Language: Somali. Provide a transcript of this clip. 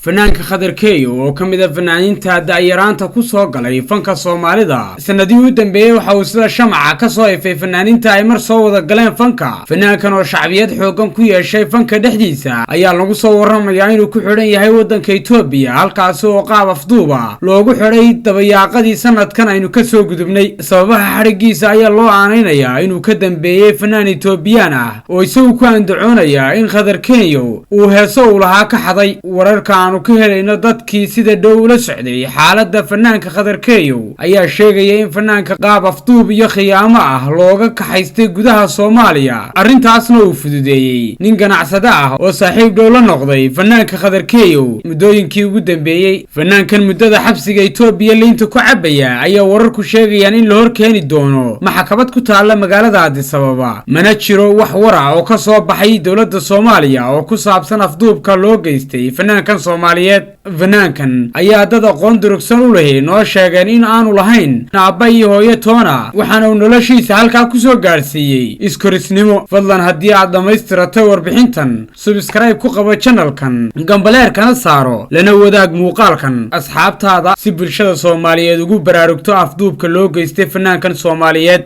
fanaanka Khadar Keyo oo kamid ah fanaaniinta daayaraanta ku soo galay fanka Soomaalida sanadii u dambeeyay waxa uu sida shamaca ka soo ifay fanaaniinta ay mar soo wada galeen fanka. Fanaankan oo shacbiyad xoogan ku yeeshay fanka dhexdiisa ayaa lagu soo waramayaa inuu ku xidhan yahay wadanka Itoobiya, halkaas oo qaab afduuba loogu xidhay dabayaaqadii sanadkan aynu ka soo gudubnay. Sababaha xarigiisa ayaa loo aanaynayaa inuu ka dambeeyay fanaan Itoobiyaan ah oo isagu ku andacoonaya in Khadar Keyo uu heeso u lahaa ka xaday. wararka aanu ka helayno dadkii sida dhow ula socday xaaladda fanaanka Khadar Keyo ayaa sheegaya in fanaanka qaab afduub iyo khiyaamo ah looga kaxaystay gudaha Soomaaliya, arrintaasna uu fududeeyay nin ganacsade ah oo saaxiib dhow la noqday fanaanka Khadar Keyo muddooyinkii ugu dambeeyay. Fanaankan muddada xabsiga Itoobiya liinta ku cabaya ayaa wararku sheegayaan in la hor keeni doono maxkamad ku taala magaalada Addis Ababa. Mana jiro wax wara oo ka soo baxay dowladda Soomaaliya oo ku saabsan afduubka loo geystay fanaankan Soomaaliyeed. Fanaankan ayaa dad aqoon durugsan u leh noo sheegeen in aanu lahayn aabba iyo hooyo toona, waxaana uu noloshiisa halkaa ku soo gaarsiiyay iskorisnimo. Fadlan haddii aad dhammaystirtay warbixintan, subscribe ku qabo channelkan, gambaleerkana saaro, lana wadaag muuqaalkan asxaabtaada si bulshada Soomaaliyeed ugu baraarugto afduubka loo geystay fanaankan Soomaaliyeed.